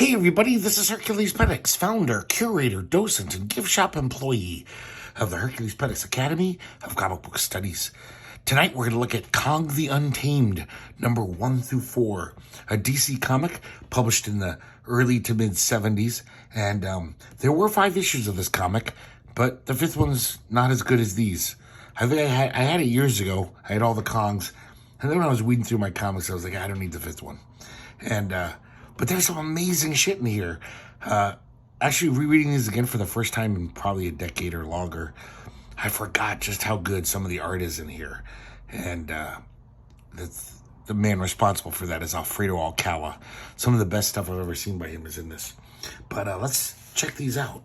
Hey everybody, this is herculespetix, founder, curator, docent, and gift shop employee of the herculespetix Academy of Comic Book Studies. Tonight we're going to look at Kong the Untamed, number 1 through 4, a DC comic published in the early to mid 70s. And there were 5 issues of this comic, but the 5th one's not as good as these. I think I had it years ago. I had all the Kongs. And then when I was weeding through my comics, I was like, I don't need the 5th one. And but there's some amazing shit in here. Actually, rereading these again for the first time in probably a decade or longer, I forgot just how good some of the art is in here. And the man responsible for that is Alfredo Alcala. Some of the best stuff I've ever seen by him is in this. But let's check these out.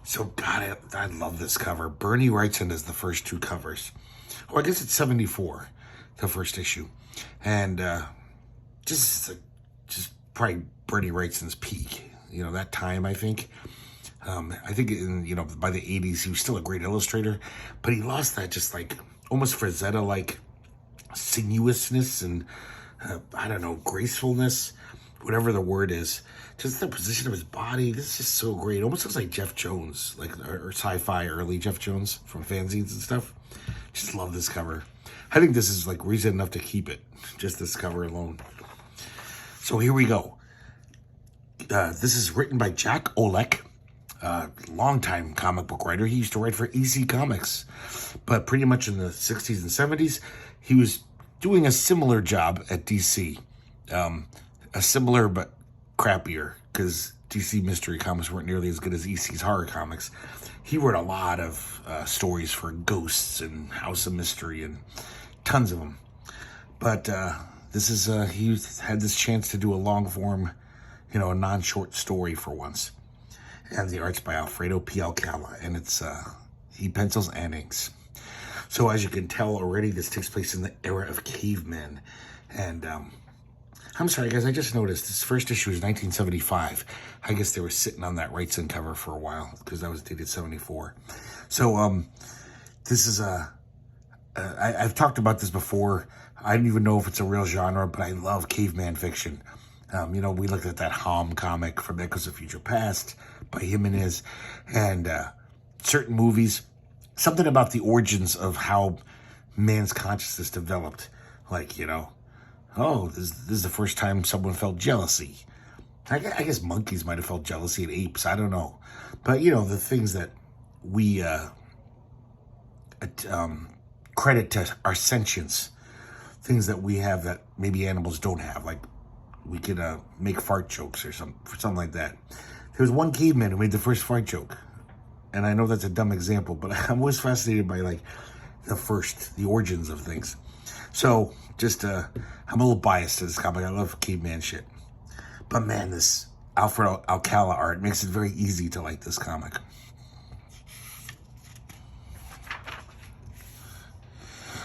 So, God, I love this cover. Bernie Wrightson does the first 2 covers. Well, I guess it's 74, the first issue. And just probably Bernie Wrightson's peak. You know, that time, I think. I think, by the 80s, he was still a great illustrator. But he lost that just, almost Frazetta-like sinuousness and, gracefulness. Whatever the word is. Just the position of his body. This is just so great. It almost looks like Jeff Jones, or sci-fi early Jeff Jones from fanzines and stuff. Just love this cover. I think this is reason enough to keep it. Just this cover alone. So here we go. This is written by Jack Olek, longtime comic book writer. He used to write for EC Comics, but pretty much in the 60s and 70s, he was doing a similar job at DC. A similar but crappier, because DC Mystery Comics weren't nearly as good as EC's horror comics. He wrote a lot of stories for Ghosts and House of Mystery and tons of them. But this is he had this chance to do a long form, a non-short story for once. And the art's by Alfredo P. Alcala, and it's he pencils and inks. So as you can tell already, this takes place in the era of cavemen. And I'm sorry, guys, I just noticed this first issue is 1975. I guess they were sitting on that Wrightson cover for a while, because that was dated 74. So, this is I've talked about this before. I don't even know if it's a real genre, but I love caveman fiction. We looked at that Hom comic from Echoes of Future Past by Jimenez, and certain movies, something about the origins of how man's consciousness developed. This is the first time someone felt jealousy. I guess monkeys might have felt jealousy at apes. I don't know. But, the things that we credit to our sentience, things that we have that maybe animals don't have. We could make fart jokes or something like that. There was one caveman who made the first fart joke. And I know that's a dumb example, but I'm always fascinated by, the origins of things. So, I'm a little biased to this comic. I love caveman shit. But man, this Alfredo Alcala art makes it very easy to like this comic.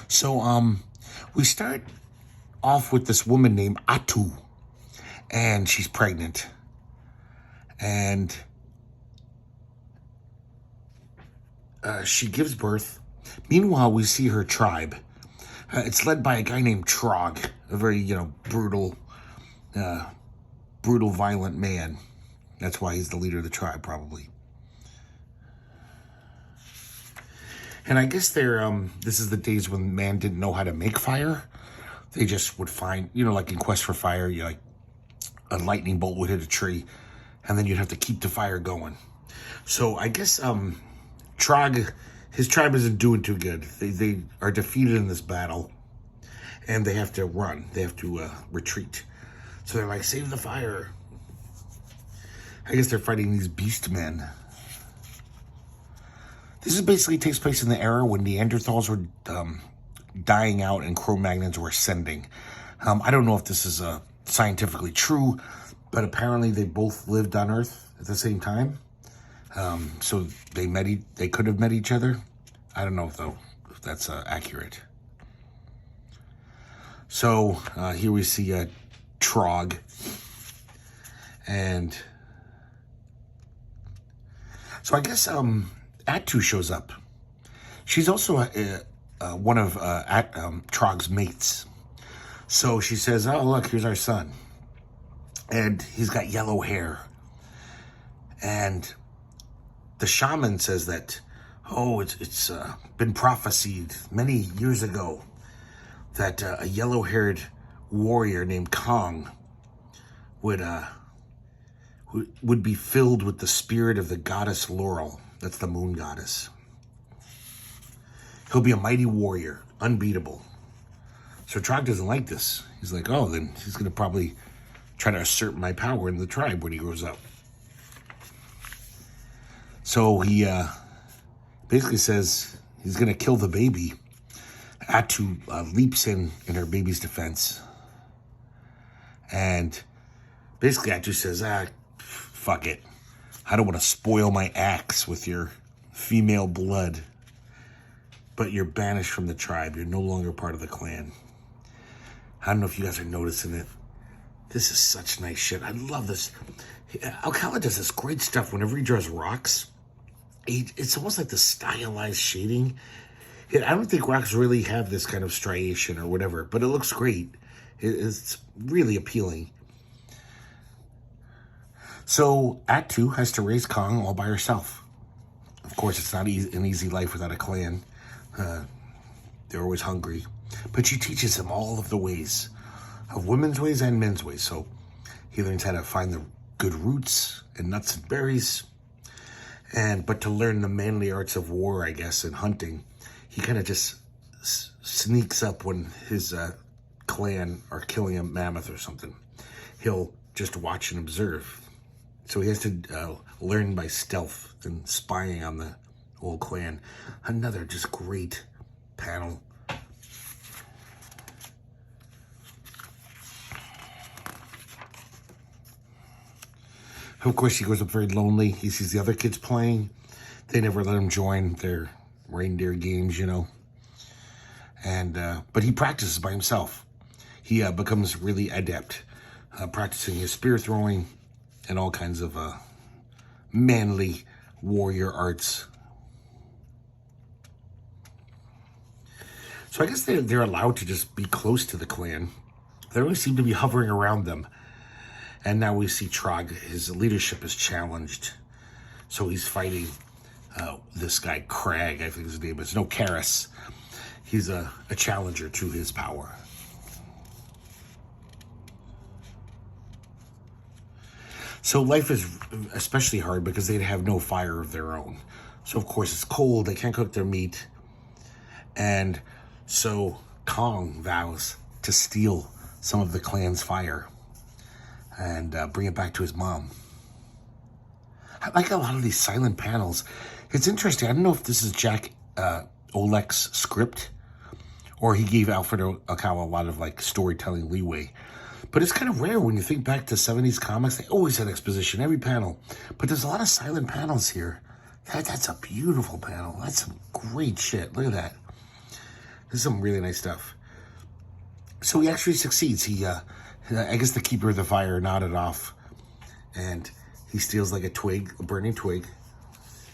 So, we start off with this woman named Atu. And she's pregnant. And she gives birth. Meanwhile, we see her tribe. It's led by a guy named Trog, a very, brutal, violent man. That's why he's the leader of the tribe, probably. And I guess this is the days when man didn't know how to make fire. They just would find, in Quest for Fire, a lightning bolt would hit a tree, and then you'd have to keep the fire going. So I guess Trog, his tribe isn't doing too good. They are defeated in this battle, and they have to run. They have to retreat. So they're like, save the fire. I guess they're fighting these beast men. This basically takes place in the era when Neanderthals were dying out and Cro-Magnons were ascending. I don't know if this is scientifically true, but apparently they both lived on Earth at the same time. So they could have met each other. I don't know if that's accurate. So here we see Trog, and so I guess Atu shows up. She's also one of Trog's mates. So she says, oh, look, here's our son. And he's got yellow hair. And the shaman says that, oh, it's been prophesied many years ago that a yellow-haired warrior named Kong would be filled with the spirit of the goddess Laurel. That's the moon goddess. He'll be a mighty warrior, unbeatable. So Trog doesn't like this. He's like, oh, then he's going to probably try to assert my power in the tribe when he grows up. So he basically says he's going to kill the baby. Atu leaps in her baby's defense. And basically Atu says, fuck it. I don't want to spoil my axe with your female blood. But you're banished from the tribe. You're no longer part of the clan. I don't know if you guys are noticing it. This is such nice shit. I love this. Alcala does this great stuff whenever he draws rocks. It's almost like the stylized shading. I don't think rocks really have this kind of striation or whatever, but it looks great. It's really appealing. So Act 2 has to raise Kong all by herself. Of course, it's not an easy life without a clan. They're always hungry. But she teaches him all of the ways of women's ways and men's ways. So he learns how to find the good roots and nuts and berries. But to learn the manly arts of war, I guess, and hunting, he kind of just sneaks up when his clan are killing a mammoth or something. He'll just watch and observe. So he has to learn by stealth and spying on the whole clan. Another just great panel. Of course, he grows up very lonely. He sees the other kids playing. They never let him join their reindeer games, you know. But he practices by himself. He becomes really adept, practicing his spear throwing and all kinds of manly warrior arts. So I guess they're allowed to just be close to the clan. They always seem to be hovering around them. And now we see Trog, his leadership is challenged. So he's fighting this guy, Crag, I think his name is. No, Karis. He's a challenger to his power. So life is especially hard because they have no fire of their own. So, of course, it's cold. They can't cook their meat. And so Kong vows to steal some of the clan's fire and bring it back to his mom. I like a lot of these silent panels. It's interesting. I don't know if this is Jack Olek's script or he gave Alfredo Alcala a lot of like storytelling leeway. But it's kind of rare when you think back to 70s comics. They always had exposition, every panel. But there's a lot of silent panels here. That's a beautiful panel. That's some great shit. Look at that. This is some really nice stuff. So he actually succeeds. I guess the keeper of the fire nodded off. And he steals like a twig, a burning twig.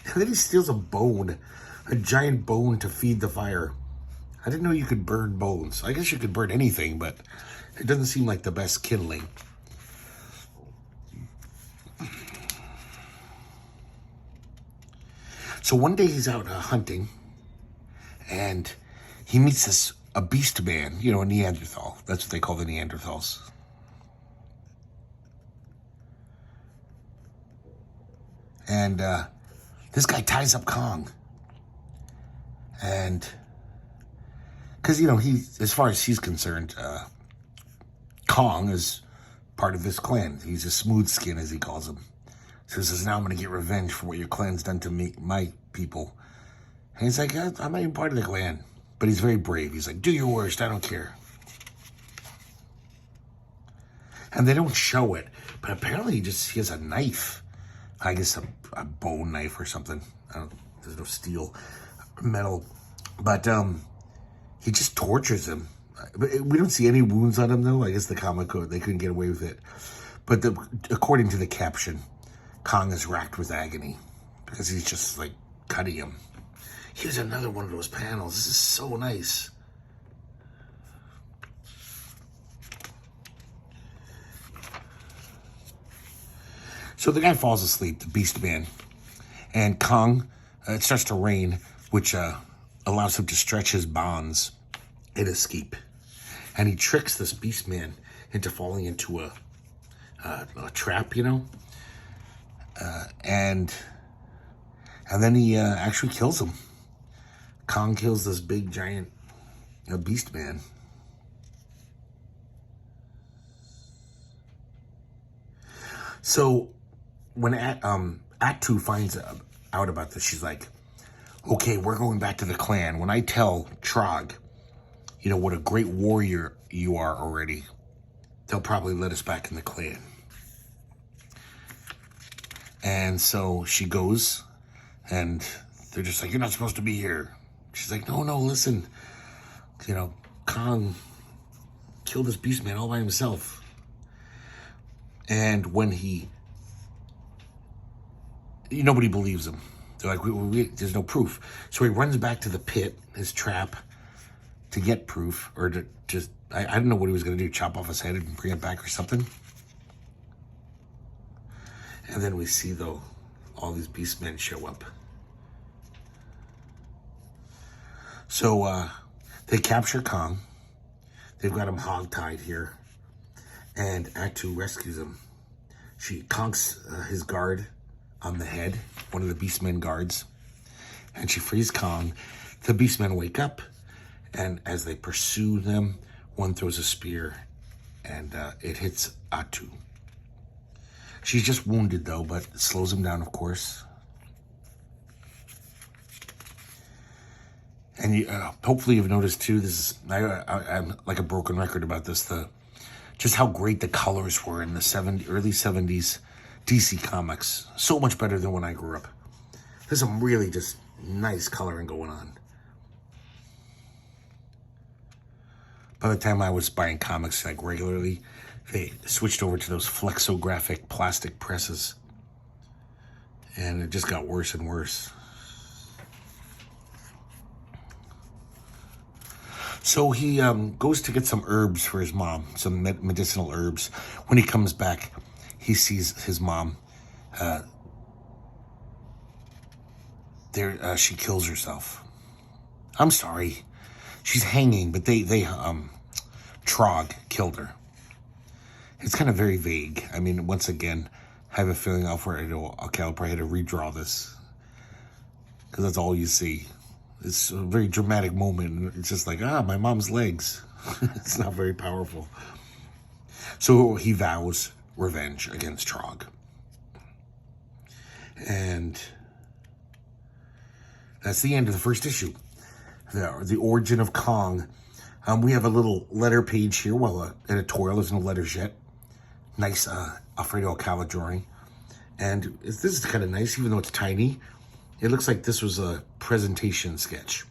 And then he steals a bone, a giant bone to feed the fire. I didn't know you could burn bones. I guess you could burn anything, but it doesn't seem like the best kindling. So one day he's out hunting, and he meets a beast man, you know, a Neanderthal. That's what they call the Neanderthals. And this guy ties up Kong. And because, you know, as far as he's concerned, Kong is part of this clan. He's a smooth skin, as he calls him. So he says, now I'm going to get revenge for what your clan's done to me, my people. And he's like, I'm not even part of the clan. But he's very brave. He's like, do your worst. I don't care. And they don't show it. But apparently he has a knife. I guess a bone knife or something. There's no steel, metal. But he just tortures him. We don't see any wounds on him, though. I guess the comic code, they couldn't get away with it. But according to the caption, Kong is racked with agony because he's just, like, cutting him. Here's another one of those panels. This is so nice. So the guy falls asleep, the beast man. And Kong, it starts to rain, which allows him to stretch his bonds and escape. And he tricks this beast man into falling into a trap, you know? And then he actually kills him. Kong kills this big, giant beast man. So when Act 2 finds out about this, she's like, okay, we're going back to the clan. When I tell Trog, you know, what a great warrior you are already, they'll probably let us back in the clan. And so she goes, and they're just like, you're not supposed to be here. She's like, no, listen. You know, Kong killed this beast man all by himself. And when nobody believes him. They're like, there's no proof. So he runs back to the pit, his trap, to get proof, or to just, I don't know what he was going to do, chop off his head and bring it back or something. And then we see, though, all these beast men show up. So they capture Kong. They've got him hogtied here. And Act 2 rescues him. She conks his guard on the head, one of the beastmen guards. And she frees Kong. The beastmen wake up. And as they pursue them, one throws a spear. And it hits Atu. She's just wounded, though, but it slows him down, of course. And hopefully you've noticed, too, this is, I'm like a broken record about this, just how great the colors were in the early 70s DC comics. So much better than when I grew up. There's some really just nice coloring going on. By the time I was buying comics like regularly, they switched over to those flexographic plastic presses. And it just got worse and worse. So he goes to get some herbs for his mom, some medicinal herbs. When he comes back, he sees his mom. She kills herself. I'm sorry. She's hanging, but they Trog killed her. It's kind of very vague. I mean, once again, I have a feeling Alfredo Alcala probably had to redraw this. Because that's all you see. It's a very dramatic moment. It's just like, my mom's legs. It's not very powerful. So he vows revenge against Trog. And that's the end of the first issue. The origin of Kong. We have a little letter page here. Well, editorial. There's no letters yet. Nice Alfredo Alcala drawing. And this is kind of nice, even though it's tiny. It looks like this was a presentation sketch.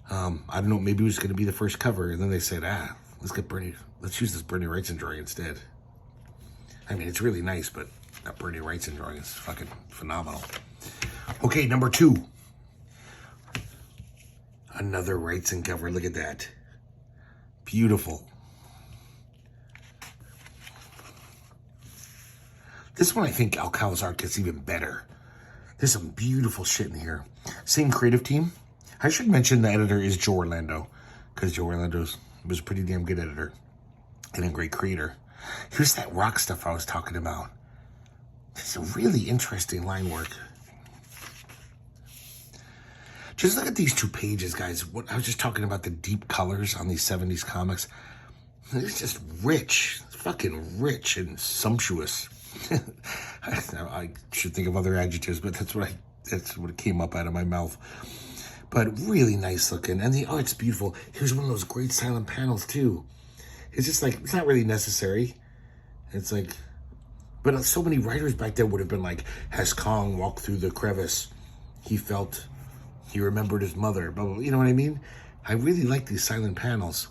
I don't know, maybe it was going to be the first cover, and then they said, let's use this Bernie Wrightson drawing instead. I mean, it's really nice, but that Bernie Wrightson drawing is fucking phenomenal. Okay, number 2. Another Wrightson cover, look at that. Beautiful. This one, I think Alcala's art gets even better. There's some beautiful shit in here. Same creative team. I should mention the editor is Joe Orlando, because Joe Orlando was a pretty damn good editor and a great creator. Here's that rock stuff I was talking about. It's a really interesting line work. Just look at these 2 pages, guys. What I was just talking about, the deep colors on these 70s comics. It's just rich, fucking rich and sumptuous. I should think of other adjectives, but that's what came up out of my mouth. But really nice looking, and the art's beautiful. Here's one of those great silent panels too. It's just like, it's not really necessary. It's like, but so many writers back then would have been like, as Kong walked through the crevice, he remembered his mother, blah, blah, blah. You know what I mean? I really like these silent panels.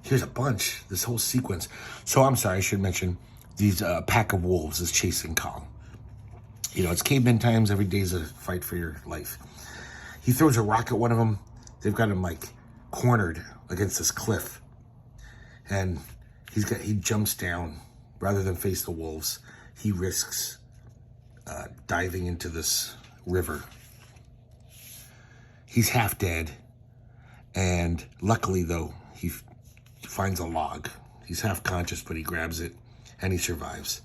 Here's a bunch, this whole sequence. So I'm sorry, I should mention, these pack of wolves is chasing Kong. You know, it's caveman times. Every day's a fight for your life. He throws a rock at one of them. They've got him like cornered against this cliff, and he jumps down rather than face the wolves. he risks diving into this river. He's half dead, and luckily, though, he finds a log. He's half conscious, but he grabs it, and he survives.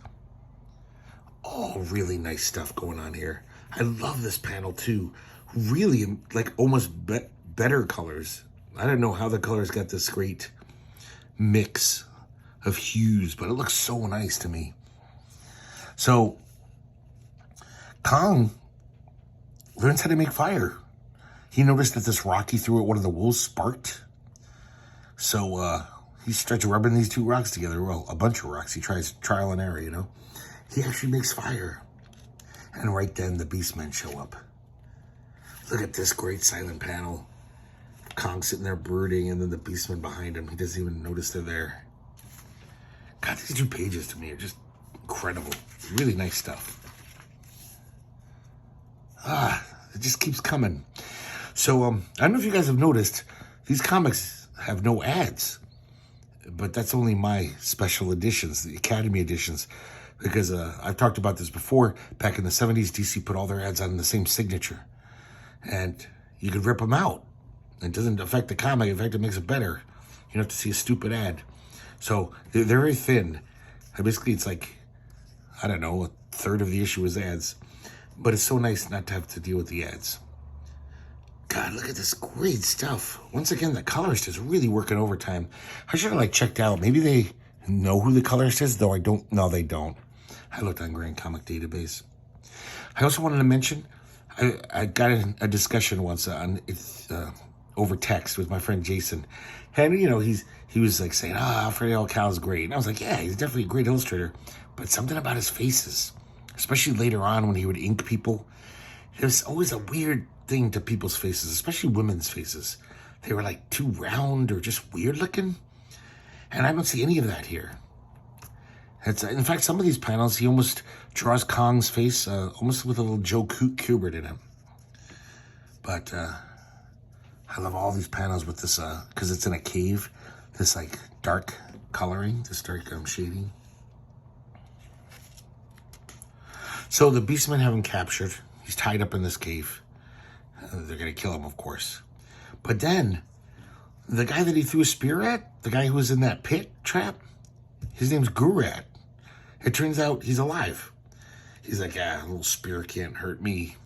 Oh, really nice stuff going on here. I love this panel, too. Really, like, almost better colors. I don't know how the colors got this great mix of hues, but it looks so nice to me. So, Kong learns how to make fire. He noticed that this rock he threw at one of the wolves sparked. So he starts rubbing these two rocks together. Well, a bunch of rocks. He tries trial and error, you know. He actually makes fire. And right then, the beastmen show up. Look at this great silent panel. Kong sitting there brooding, and then the beastmen behind him. He doesn't even notice they're there. God, these 2 pages to me are just incredible. Really nice stuff. It just keeps coming. So, I don't know if you guys have noticed, these comics have no ads. But that's only my special editions, the Academy editions. Because I've talked about this before. Back in the 70s, DC put all their ads on the same signature. And you could rip them out. It doesn't affect the comic. In fact, it makes it better. You don't have to see a stupid ad. So, they're very thin. And basically, it's like, I don't know, a third of the issue is ads. But it's so nice not to have to deal with the ads. God, look at this great stuff. Once again, the colorist is really working overtime. I should have checked out. Maybe they know who the colorist is, though I don't. No, they don't. I looked on Grand Comic Database. I also wanted to mention, I got a discussion once on over text with my friend Jason. And, you know, he was saying, Alfredo Alcala is great. And I was like, yeah, he's definitely a great illustrator. But something about his faces, especially later on when he would ink people, there's always a weird thing to people's faces, especially women's faces. They were too round or just weird looking. And I don't see any of that here. In fact, some of these panels, he almost draws Kong's face almost with a little Joe Kubert in him. But I love all these panels with this, because it's in a cave, this dark coloring, this dark shading. So the beastmen have him captured. He's tied up in this cave. They're going to kill him, of course. But then, the guy that he threw a spear at, the guy who was in that pit trap, his name's Gurat. It turns out he's alive. He's like, a little spear can't hurt me.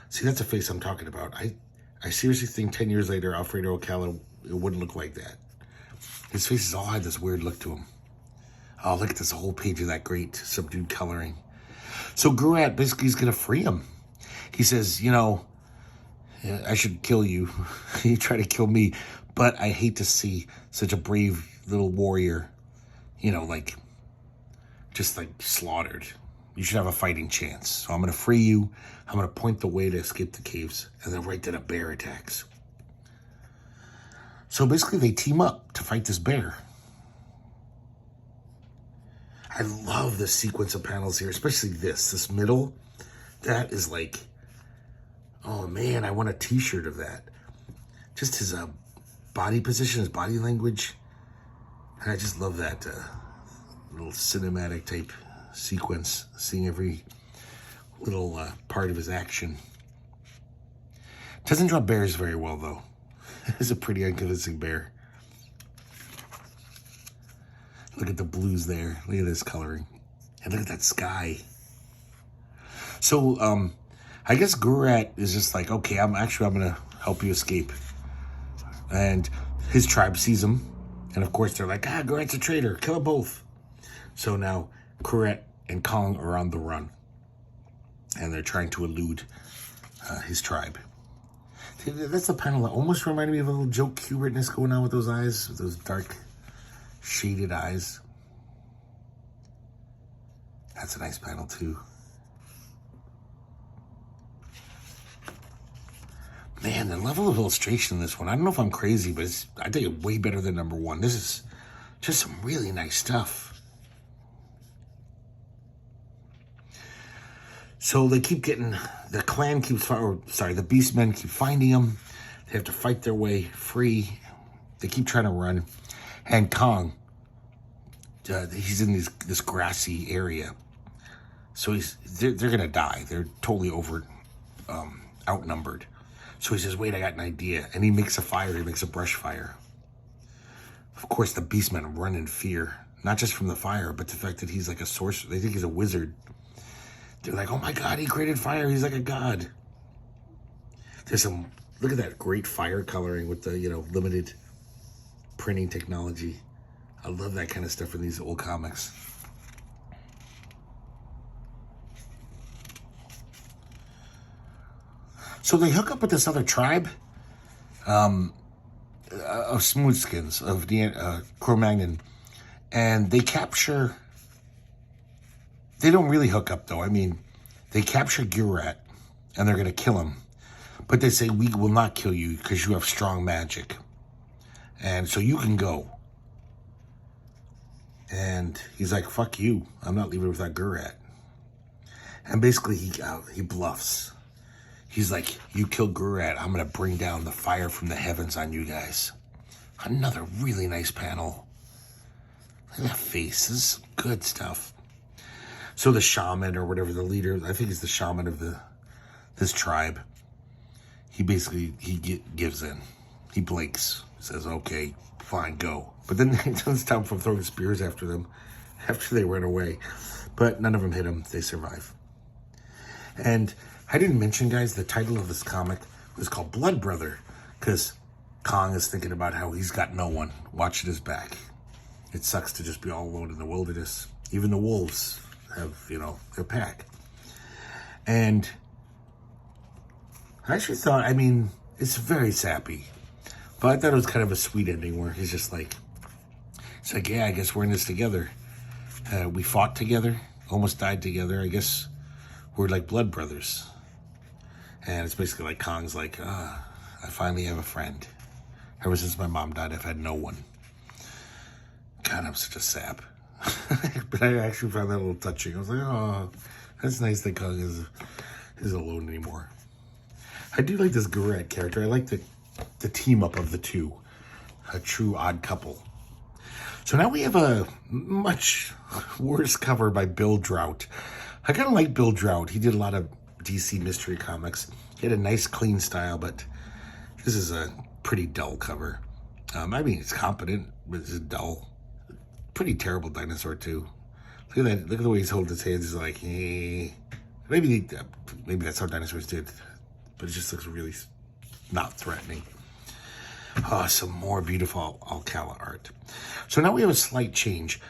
See, that's the face I'm talking about. I seriously think 10 years later, Alfredo Alcala, it wouldn't look like that. His faces all had this weird look to him. Oh, look at this whole page of that great subdued coloring. So Gurat basically is going to free him. He says, you know, I should kill you. You try to kill me. But I hate to see such a brave little warrior, you know, just slaughtered. You should have a fighting chance. So I'm going to free you. I'm going to point the way to escape the caves. And then right then a bear attacks. So basically they team up to fight this bear. I love this sequence of panels here, especially this middle. That is oh man, I want a t-shirt of that. Just his body position, his body language. And I just love that little cinematic type sequence, seeing every little part of his action. Doesn't draw bears very well, though. It's a pretty unconvincing bear. Look at the blues there. Look at this coloring. And look at that sky. So, I guess Gurat is just okay, I'm going to help you escape. And his tribe sees him. And of course, they're like, Gurat's a traitor. Kill them both. So now, Gurat and Kong are on the run. And they're trying to elude his tribe. That's a panel that almost reminded me of a little Joe Kubertness going on with those eyes. With those dark, shaded eyes. That's a nice panel, too. Man, the level of illustration in this one, I don't know if I'm crazy, but I think it's way better than number one. This is just some really nice stuff. So they keep getting, the clan keeps, the beastmen keep finding them. They have to fight their way free. They keep trying to run. And Kong, he's in this grassy area. So they're going to die. They're totally outnumbered. So he says, wait, I got an idea. And he makes a fire. He makes a brush fire. Of course, the beastmen run in fear. Not just from the fire, but the fact that he's like a sorcerer. They think he's a wizard. They're like, oh my God, he created fire. He's like a god. There's some, look at that great fire coloring with the, limited printing technology. I love that kind of stuff in these old comics. So they hook up with this other tribe of smoothskins, of Cro-Magnon, and they capture. They don't really hook up, though. I mean, they capture Gurat, and they're going to kill him. But they say, we will not kill you because you have strong magic. And so you can go. And he's like, fuck you. I'm not leaving without Gurat. And basically, he bluffs. He's like, you kill Gurat, I'm going to bring down the fire from the heavens on you guys. Another really nice panel. Look at that face. This is good stuff. So the shaman, or whatever, the leader, I think he's the shaman of this tribe. He basically, gives in. He blinks. He says, okay, fine, go. But then he doesn't stop from throwing spears after them after they run away. But none of them hit him. They survive. And I didn't mention, guys, the title of this comic was called Blood Brother, because Kong is thinking about how he's got no one watching his back. It sucks to just be all alone in the wilderness. Even the wolves have, their pack. And I actually thought, it's very sappy. But I thought it was kind of a sweet ending where he's just like, yeah, I guess we're in this together. We fought together, almost died together. I guess we're like blood brothers. And it's basically like Kong's like, I finally have a friend. Ever since my mom died, I've had no one. God, I'm such a sap. But I actually found that a little touching. I was like, oh, that's nice that Kong isn't alone anymore. I do like this Gurat character. I like the team up of the two. A true odd couple. So now we have a much worse cover by Bill Drought. I kind of like Bill Drought. He did a lot of DC mystery comics. He had a nice, clean style, but this is a pretty dull cover. It's competent, but it's dull. Pretty terrible dinosaur, too. Look at that. Look at the way he's holding his hands. He's like, eh. Maybe that's how dinosaurs did. But it just looks really not threatening. Some more beautiful Alcala art. So now we have a slight change.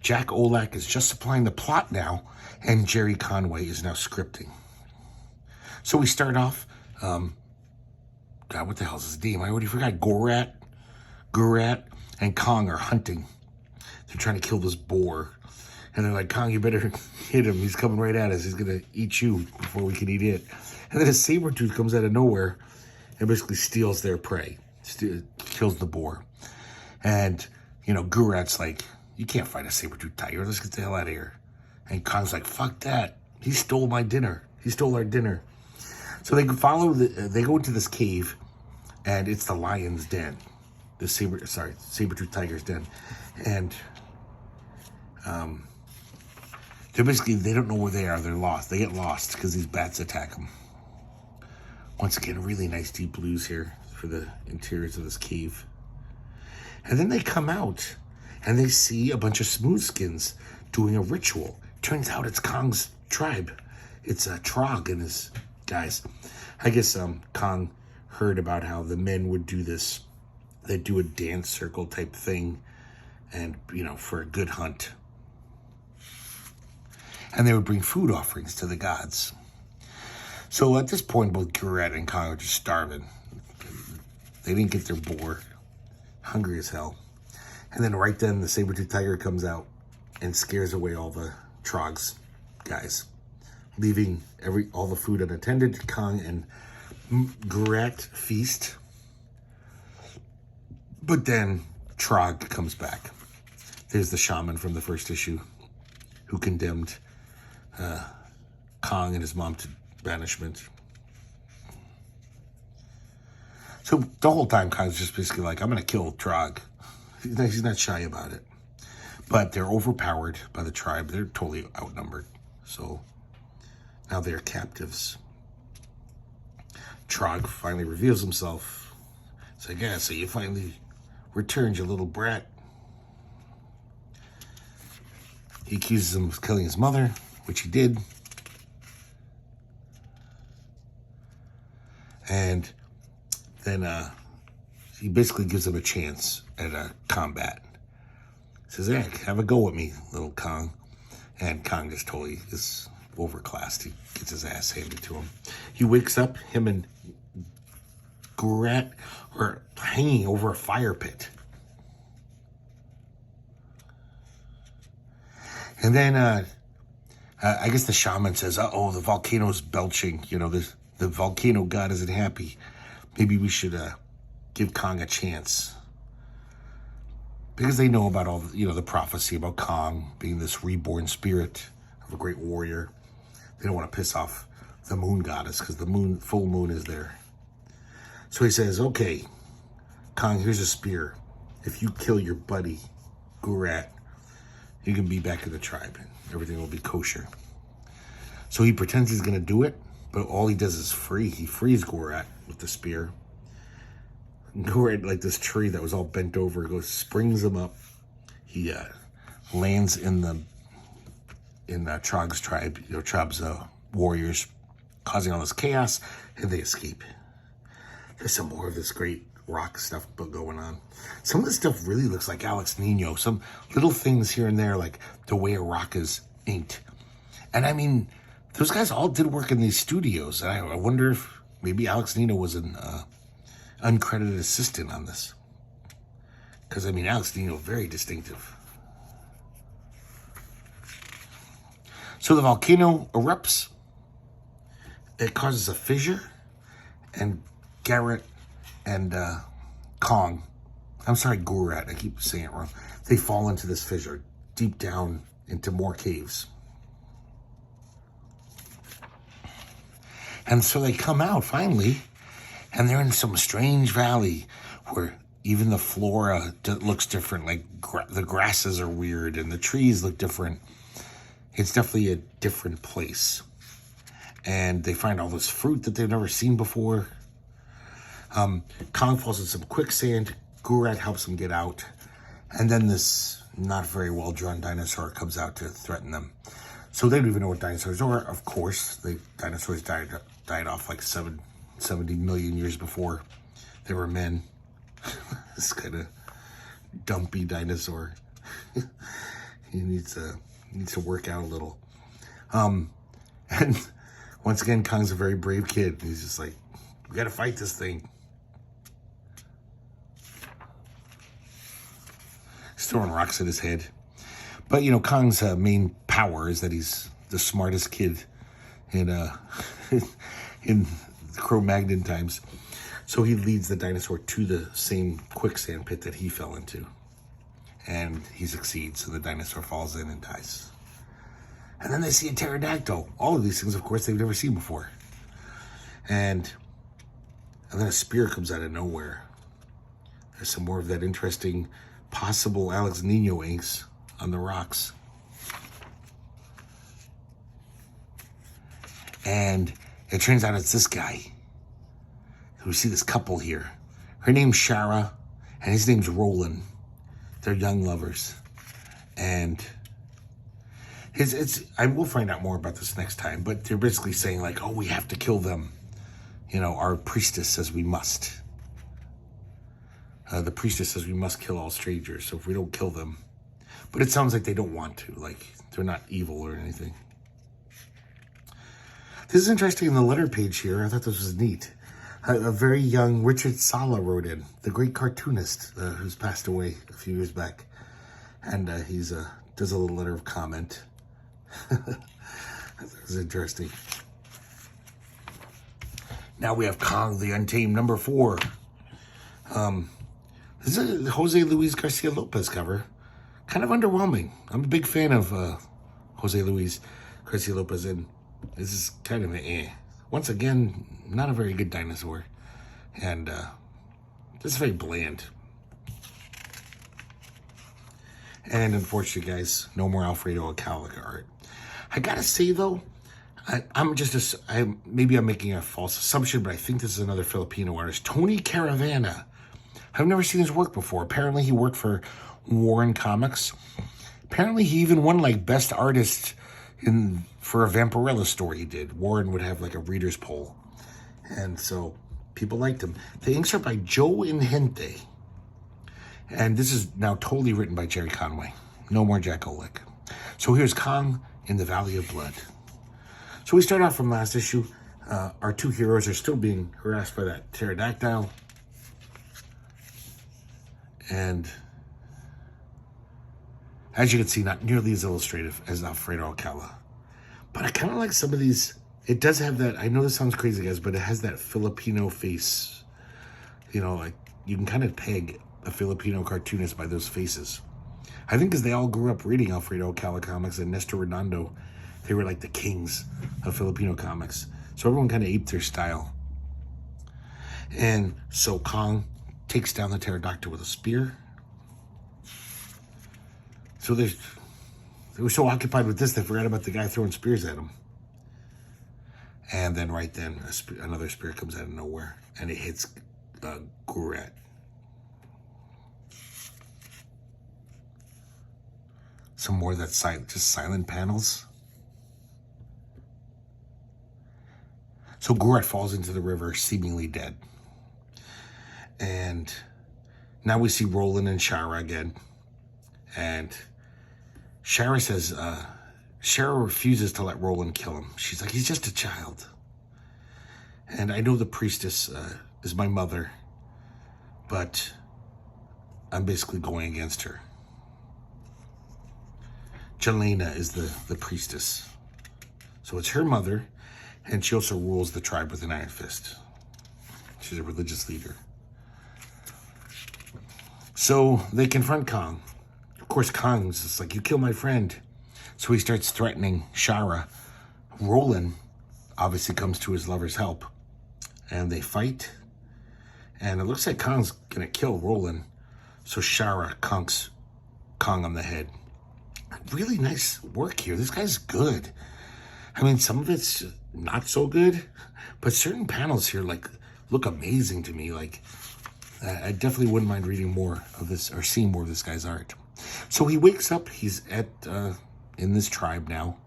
Jack Olak is just supplying the plot now, and Jerry Conway is now scripting. So we start off, God, what the hell is his name? I already forgot. Gurat, and Kong are hunting. They're trying to kill this boar. And they're like, Kong, you better hit him. He's coming right at us. He's going to eat you before we can eat it. And then a saber-tooth comes out of nowhere and basically steals their prey. Kills the boar. And, Gurat's like, you can't fight a saber-tooth tiger. Let's get the hell out of here. And Kong's like, fuck that. He stole my dinner. He stole our dinner. So they they go into this cave, and it's the lion's den. The saber-tooth tiger's den. And they don't know where they are. They're lost. They get lost because these bats attack them. Once again, really nice deep blues here for the interiors of this cave. And then they come out, and they see a bunch of smoothskins doing a ritual. Turns out it's Kong's tribe. It's Trog and his guys. I guess Kong heard about how the men would do this. They'd do a dance circle type thing, and, for a good hunt. And they would bring food offerings to the gods. So at this point, both Gurat and Kong are just starving. They didn't get their boar. Hungry as hell. And then right then, the saber-tooth tiger comes out and scares away all the Trog's guys, leaving all the food unattended. Kong and Gurat feast. But then Trog comes back. There's the shaman from the first issue who condemned Kong and his mom to banishment. So the whole time Kong's just basically like, I'm going to kill Trog. He's not shy about it. But they're overpowered by the tribe. They're totally outnumbered. So now they're captives. Trog finally reveals himself. It's like, yeah, so you finally returned, you little brat. He accuses him of killing his mother, which he did. And then he basically gives him a chance at a combat. He says, yeah, have a go with me, little Kong. And Kong just totally is overclassed. He gets his ass handed to him. He wakes up, him and Gurat are hanging over a fire pit. And then I guess the shaman says, uh-oh, the volcano's belching. You know, the volcano god isn't happy. Maybe we should give Kong a chance. Because they know about all the, the prophecy about Kong being this reborn spirit of a great warrior. They don't want to piss off the moon goddess because the full moon is there. So he says, okay, Kong, here's a spear. If you kill your buddy, Gurat, you can be back in the tribe and everything will be kosher. So he pretends he's going to do it, but all he does is he frees Gurat with the spear. Gurat, like this tree that was all bent over, springs him up. He lands in Trog's tribe, Trog's warriors, causing all this chaos, and they escape. There's some more of this great rock stuff going on. Some of this stuff really looks like Alex Nino. Some little things here and there, like the way a rock is inked. And I mean, those guys all did work in these studios. And I wonder if maybe Alex Nino was an uncredited assistant on this. Because, I mean, Alex Nino, very distinctive. So the volcano erupts. It causes a fissure. And Garrett and Gurat, I keep saying it wrong. They fall into this fissure, deep down into more caves. And so they come out finally, and they're in some strange valley where even the flora looks different. Like the grasses are weird and the trees look different. It's definitely a different place. And they find all this fruit that they've never seen before. Kong falls in some quicksand. Gurat helps him get out. And then this not very well drawn dinosaur comes out to threaten them. So they don't even know what dinosaurs are. Of course, dinosaurs died off like 70 million years before they were men. This kind of dumpy dinosaur. He needs to work out a little. And once again, Kong's a very brave kid. He's just like, we gotta fight this thing. He's throwing rocks at his head. But, Kong's main power is that he's the smartest kid in in Cro-Magnon times. So he leads the dinosaur to the same quicksand pit that he fell into. And he succeeds, so the dinosaur falls in and dies. And then they see a pterodactyl. All of these things, of course, they've never seen before. And then a spear comes out of nowhere. There's some more of that interesting possible Alex Nino inks on the rocks. And it turns out it's this guy. We see this couple here. Her name's Shara, and his name's Roland. They're young lovers. And I will find out more about this next time, but they're basically saying like, oh, we have to kill them. Our priestess says we must. The priestess says we must kill all strangers, so if we don't kill them. But it sounds like they don't want to, like they're not evil or anything. This is interesting in the letter page here. I thought this was neat. A very young Richard Sala wrote in, the great cartoonist who's passed away a few years back. And he's does a little letter of comment. That was interesting. Now we have Kong the Untamed, number 4. This is a Jose Luis Garcia Lopez cover. Kind of underwhelming. I'm a big fan of Jose Luis Garcia Lopez, and this is kind of once again, not a very good dinosaur. And just very bland. And unfortunately, guys, no more Alfredo Alcala art. I gotta say though, maybe I'm making a false assumption, but I think this is another Filipino artist, Tony Caravana. I've never seen his work before. Apparently he worked for Warren Comics. Apparently he even won like best artist for a Vampirella story he did. Warren would have like a reader's poll. And so people liked him. The inks are by Joe Ingente. And this is now totally written by Jerry Conway. No more Jack Olick. So here's Kong in the Valley of Blood. So we start off from last issue. Our two heroes are still being harassed by that pterodactyl. And as you can see, not nearly as illustrative as Alfredo Alcala. But I kind of like some of these. It does have that, I know this sounds crazy, guys, but it has that Filipino face. You know, like you can kind of peg a Filipino cartoonist by those faces. I think because they all grew up reading Alfredo Alcala comics and Nestor Redondo. They were like the kings of Filipino comics. So everyone kind of aped their style. And so Kong takes down the pterodactyl with a spear. So they were so occupied with this, they forgot about the guy throwing spears at them. And then right then, another spear comes out of nowhere. And it hits Gouret. Some more of that just silent panels. So Gouret falls into the river, seemingly dead. And now we see Roland and Shara again. And Shara says, Shara refuses to let Roland kill him. She's like, he's just a child. And I know the priestess is my mother, but I'm basically going against her. Jelena is the priestess. So it's her mother, and she also rules the tribe with an iron fist. She's a religious leader. So they confront Kong. Of course, Kong's just like, you killed my friend. So he starts threatening Shara. Roland obviously comes to his lover's help. And they fight. And it looks like Kong's going to kill Roland. So Shara conks Kong on the head. Really nice work here. This guy's good. I mean, some of it's not so good, but certain panels here like look amazing to me. Like, I definitely wouldn't mind reading more of this or seeing more of this guy's art. So he wakes up. He's in this tribe now.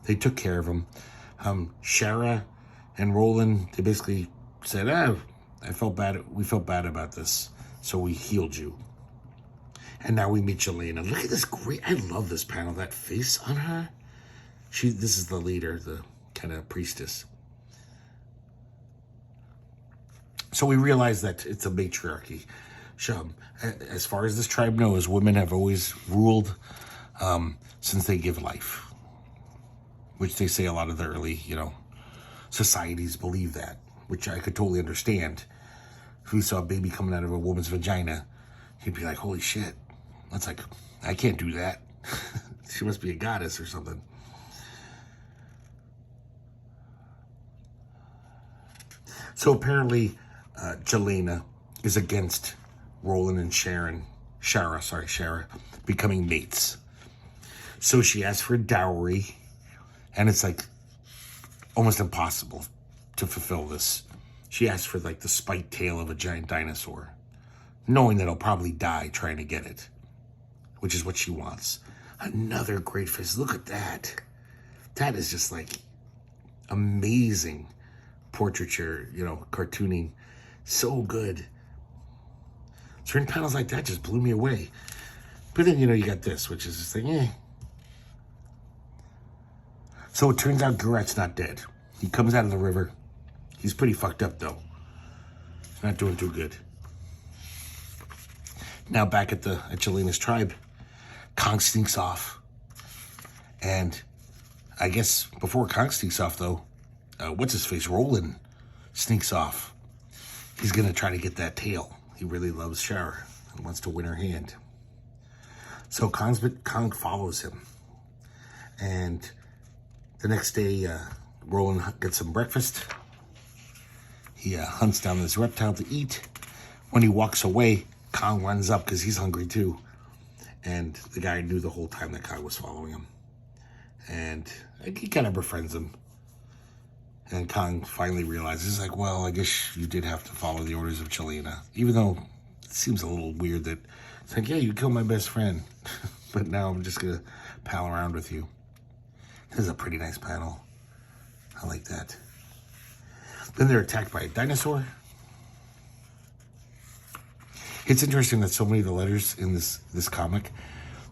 They took care of him. Shara and Roland, they basically said, I felt bad. We felt bad about this, so we healed you. And now we meet Jelena. Look at this great, I love this panel. That face on her. This is the leader, the kind of priestess. So we realize that it's a matriarchy. As far as this tribe knows, women have always ruled since they give life. Which they say a lot of the early, societies believe that. Which I could totally understand. If we saw a baby coming out of a woman's vagina, you'd be like, holy shit. That's like, I can't do that. She must be a goddess or something. So apparently, Jelena is against Roland and Shara becoming mates. So she asks for a dowry, and it's like almost impossible to fulfill this. She asks for like the spiked tail of a giant dinosaur, knowing that he'll probably die trying to get it, which is what she wants. Another great face. Look at that. That is just like amazing portraiture, cartooning. So good. Certain panels like that just blew me away. But then, you got this, which is this thing, So it turns out Gouret's not dead. He comes out of the river. He's pretty fucked up, though. He's not doing too good. Now back at Jelena's tribe, Kong sneaks off. And I guess before Kong sneaks off, though, what's-his-face, Roland, sneaks off. He's going to try to get that tail. He really loves Shara and wants to win her hand. So Kong follows him. And the next day, Roland gets some breakfast. He hunts down this reptile to eat. When he walks away, Kong runs up because he's hungry too. And the guy knew the whole time that Kong was following him. And he kind of befriends him. And Kong finally realizes, like, well, I guess you did have to follow the orders of Jelena. Even though it seems a little weird that it's like, yeah, you killed my best friend. But now I'm just going to pal around with you. This is a pretty nice panel. I like that. Then they're attacked by a dinosaur. It's interesting that so many of the letters in this comic,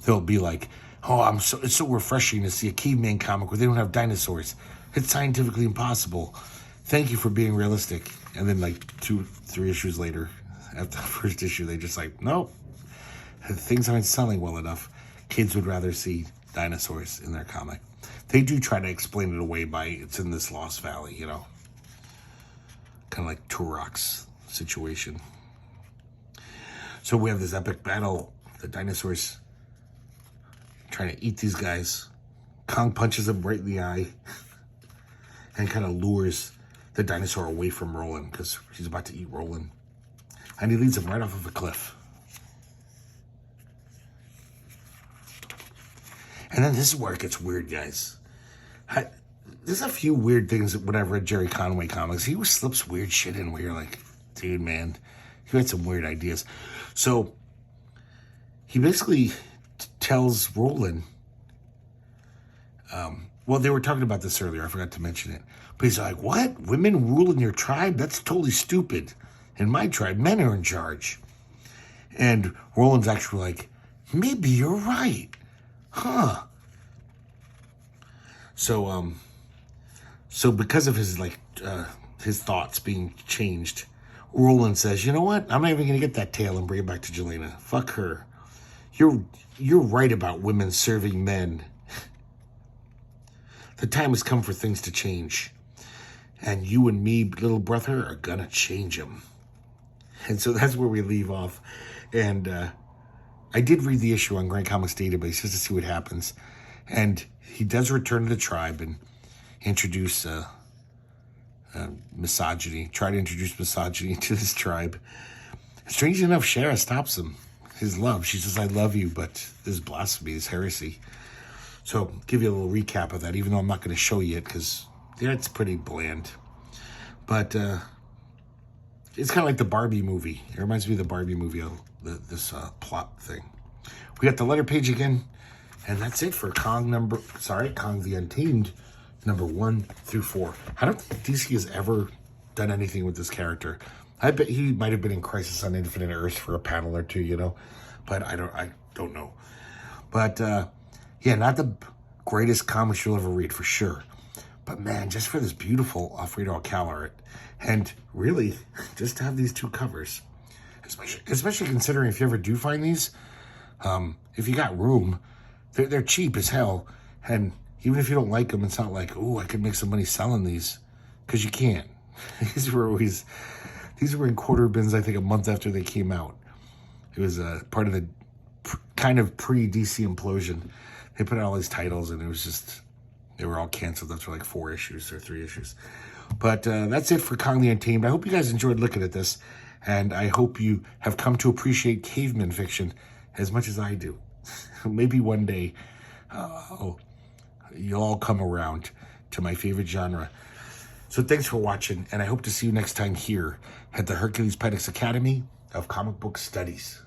they'll be like, oh, it's so refreshing to see a caveman comic where they don't have dinosaurs. It's scientifically impossible. Thank you for being realistic. And then like 2-3 issues later, after the first issue, they just like, nope. Things aren't selling well enough. Kids would rather see dinosaurs in their comic. They do try to explain it away by it's in this Lost Valley, you know. Kind of like Turok's situation. So we have this epic battle. The dinosaurs trying to eat these guys. Kong punches him right in the eye. And kind of lures the dinosaur away from Roland because he's about to eat Roland. And he leads him right off of a cliff. And then this is where it gets weird, guys. There's a few weird things when I've read Jerry Conway comics. He always slips weird shit in where you're like, dude, man, you had some weird ideas. So he basically tells Roland, well, they were talking about this earlier. I forgot to mention it. But he's like, what? Women rule in your tribe? That's totally stupid. In my tribe, men are in charge. And Roland's actually like, maybe you're right. Huh. So because of his, like, his thoughts being changed, Roland says, you know what? I'm not even going to get that tail and bring it back to Jelena. Fuck her. You're right about women serving men. The time has come for things to change. And you and me, little brother, are gonna change them. And so that's where we leave off. And I did read the issue on Grand Comics Database just to see what happens. And he does return to the tribe and introduce misogyny. Try to introduce misogyny to this tribe. Strangely enough, Shara stops him. His love. She says, I love you, but this is blasphemy, this is heresy. So, give you a little recap of that, even though I'm not going to show you it, because it's pretty bland. But it's kind of like the Barbie movie. It reminds me of the Barbie movie, this plot thing. We got the letter page again, and that's it for Kong the Untamed, number 1 through 4. I don't think DC has ever done anything with this character. I bet he might have been in Crisis on Infinite Earths for a panel or two, you know, but I don't know. But yeah, not the greatest comics you'll ever read, for sure. But man, just for this beautiful Alfredo Alcala art, and really, just to have these 2 covers, especially considering if you ever do find these, if you got room, they're cheap as hell, and even if you don't like them, it's not like, oh, I could make some money selling these, because you can't. These were in quarter bins, I think, a month after they came out. It was part of the kind of pre-DC implosion. They put out all these titles, and it was just, they were all canceled after like 4 issues or 3 issues. But that's it for Kong the Untamed. I hope you guys enjoyed looking at this, and I hope you have come to appreciate caveman fiction as much as I do. Maybe one day you'll all come around to my favorite genre. So thanks for watching, and I hope to see you next time here at the herculespetix Academy of Comic Book Studies.